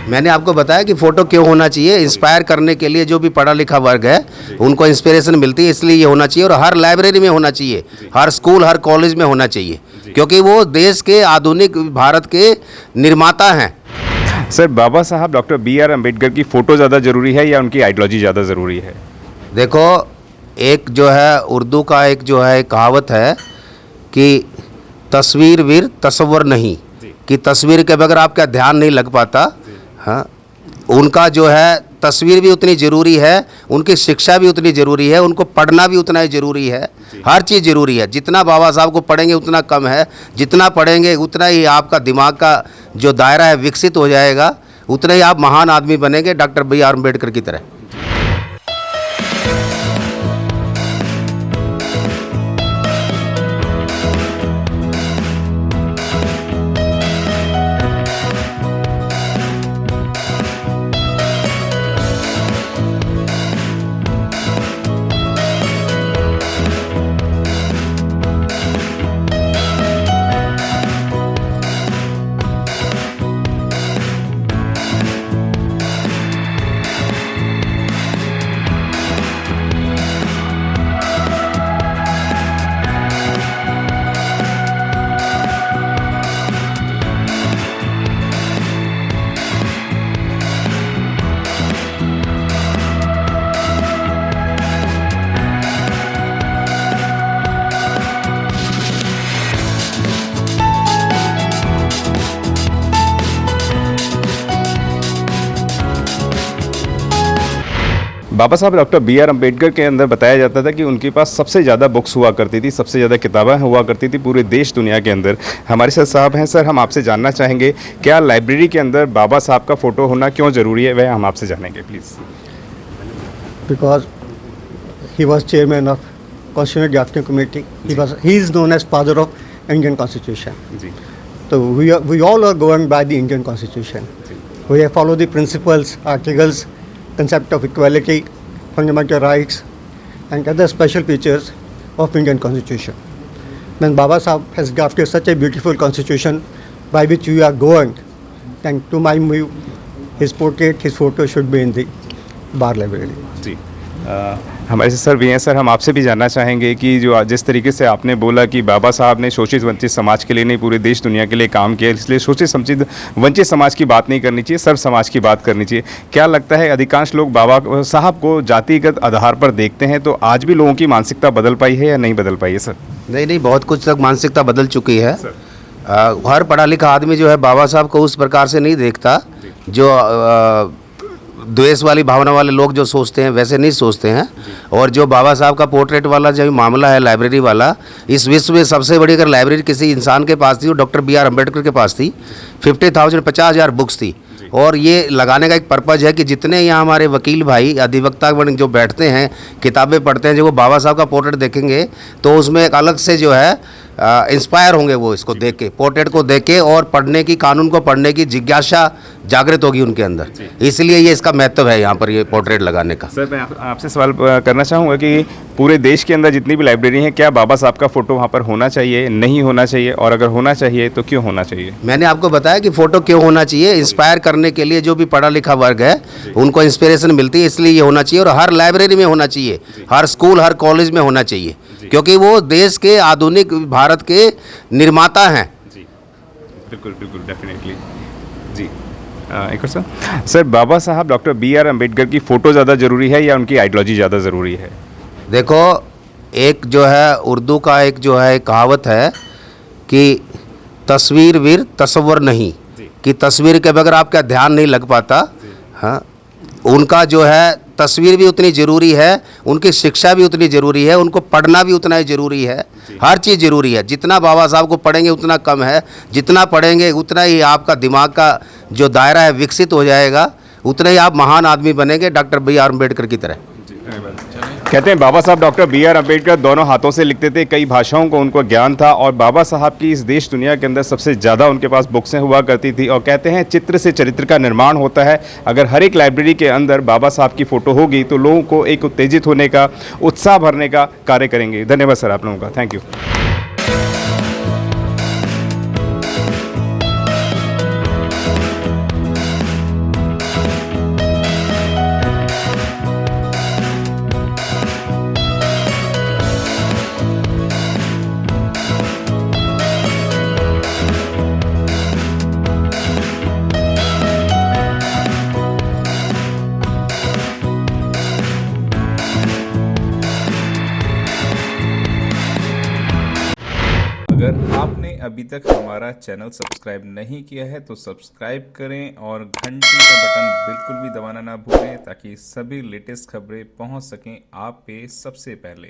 मैंने आपको बताया कि फ़ोटो क्यों होना चाहिए। इंस्पायर करने के लिए जो भी पढ़ा लिखा वर्ग है उनको इंस्पिरेशन मिलती है, इसलिए ये होना चाहिए। और हर लाइब्रेरी में होना चाहिए, हर स्कूल हर कॉलेज में होना चाहिए, क्योंकि वो देश के आधुनिक भारत के निर्माता हैं। सर, बाबा साहब डॉक्टर B.R. अम्बेडकर की फ़ोटो ज़्यादा ज़रूरी है या उनकी आइडियोलॉजी ज़्यादा ज़रूरी है? देखो, एक जो है उर्दू का एक जो है कहावत है कि तस्वीर वीर तस्वर नहीं, कि तस्वीर के बगैर आपका ध्यान नहीं लग पाता। हाँ, उनका जो है तस्वीर भी उतनी ज़रूरी है, उनकी शिक्षा भी उतनी ज़रूरी है, उनको पढ़ना भी उतना ही ज़रूरी है। हर चीज़ ज़रूरी है। जितना बाबा साहब को पढ़ेंगे उतना कम है, जितना पढ़ेंगे उतना ही आपका दिमाग का जो दायरा है विकसित हो जाएगा, उतना ही आप महान आदमी बनेंगे डॉक्टर B.R. अम्बेडकर की तरह। बाबा साहब डॉक्टर B.R. अम्बेडकर के अंदर बताया जाता था कि उनके पास सबसे ज़्यादा बुक्स हुआ करती थी, सबसे ज़्यादा किताबें हुआ करती थी पूरे देश दुनिया के अंदर। हमारे साथ साहब हैं। सर, हम आपसे जानना चाहेंगे क्या लाइब्रेरी के अंदर बाबा साहब का फ़ोटो होना क्यों ज़रूरी है, वह हम आपसे जानेंगे please. Because he was chairman of Constitutional Drafting Committee. He is known as father of Indian Constitution. जी So we all are governed by the Indian Constitution. We have followed the principles, articles, concept of equality, fundamental rights, and other special features of Indian Constitution. When Baba Sahib has drafted such a beautiful constitution by which we are governed, then to my view, his portrait, his photo should be in the Bar Library. जी हमारे sir भी हैं। Sir, हम आपसे भी जानना चाहेंगे कि जो जिस तरीके से आपने बोला कि बाबा साहब ने शोषित वंचित समाज के लिए नहीं पूरे देश दुनिया के लिए काम किया, इसलिए शोषित वंचित समाज की बात नहीं करनी चाहिए, सर्व समाज की बात करनी चाहिए। क्या लगता है अधिकांश लोग बाबा साहब को जातिगत आधार पर देखते हैं, तो आज भी लोगों की मानसिकता बदल पाई है या नहीं बदल पाई है? सर, नहीं, बहुत कुछ तक मानसिकता बदल चुकी है। हर पढ़ा लिखा आदमी जो है बाबा साहब को उस प्रकार से नहीं देखता जो द्वेष वाली भावना वाले लोग जो सोचते हैं, वैसे नहीं सोचते हैं। और जो बाबा साहब का पोर्ट्रेट वाला जो मामला है लाइब्रेरी वाला, इस विश्व में सबसे बड़ी अगर लाइब्रेरी किसी इंसान के पास थी वो डॉक्टर B.R. अम्बेडकर के पास थी। 50,000 बुक्स थी। और ये लगाने का एक पर्पज़ है कि जितने यहाँ हमारे वकील भाई अधिवक्ता जो बैठते हैं, किताबें पढ़ते हैं, जो वो बाबा साहब का पोर्ट्रेट देखेंगे तो उसमें एक अलग से जो है इंस्पायर होंगे वो इसको देख के, पोर्ट्रेट को देख के, और पढ़ने की, कानून को पढ़ने की जिज्ञासा जागृत होगी उनके अंदर। इसलिए ये इसका महत्व है यहाँ पर ये पोर्ट्रेट लगाने का। सर, मैं आपसे सवाल करना चाहूँगा कि पूरे देश के अंदर जितनी भी लाइब्रेरी हैं, क्या बाबा साहब का फ़ोटो वहाँ पर होना चाहिए, नहीं होना चाहिए, और अगर होना चाहिए तो क्यों होना चाहिए? मैंने आपको बताया कि फ़ोटो क्यों होना चाहिए। इंस्पायर करने के लिए जो भी पढ़ा लिखा वर्ग है उनको इंस्पिरेशन मिलती है, इसलिए ये होना चाहिए। और हर लाइब्रेरी में होना चाहिए, हर स्कूल हर कॉलेज में होना चाहिए, क्योंकि वो देश के आधुनिक भारत के निर्माता हैं। जी बिल्कुल बिल्कुल, डेफिनेटली। जी एक और सर, बाबा साहब डॉक्टर B.R. अम्बेडकर की फ़ोटो ज़्यादा ज़रूरी है या उनकी आइडियोलॉजी ज़्यादा ज़रूरी है? देखो, एक जो है उर्दू का एक जो है कहावत है कि तस्वीर वीर तस्वर नहीं, कि तस्वीर के बगैर आपका ध्यान नहीं लग पाता। हाँ, उनका जो है तस्वीर भी उतनी ज़रूरी है, उनकी शिक्षा भी उतनी ज़रूरी है, उनको पढ़ना भी उतना ही ज़रूरी है। हर चीज़ ज़रूरी है। जितना बाबा साहब को पढ़ेंगे उतना कम है, जितना पढ़ेंगे उतना ही आपका दिमाग का जो दायरा है विकसित हो जाएगा, उतना ही आप महान आदमी बनेंगे डॉक्टर B.R. अम्बेडकर की तरह। कहते हैं बाबा साहब डॉक्टर B.R. अम्बेडकर दोनों हाथों से लिखते थे, कई भाषाओं को उनको ज्ञान था, और बाबा साहब की इस देश दुनिया के अंदर सबसे ज़्यादा उनके पास बुक्सें हुआ करती थी। और कहते हैं चित्र से चरित्र का निर्माण होता है। अगर हर एक लाइब्रेरी के अंदर बाबा साहब की फ़ोटो होगी तो लोगों को एक उत्तेजित होने का, उत्साह भरने का कार्य करेंगे। धन्यवाद सर आप लोगों का, थैंक यू। अभी तक हमारा चैनल सब्सक्राइब नहीं किया है तो सब्सक्राइब करें और घंटी का बटन बिल्कुल भी दबाना ना भूलें ताकि सभी लेटेस्ट खबरें पहुंच सकें आप पे सबसे पहले।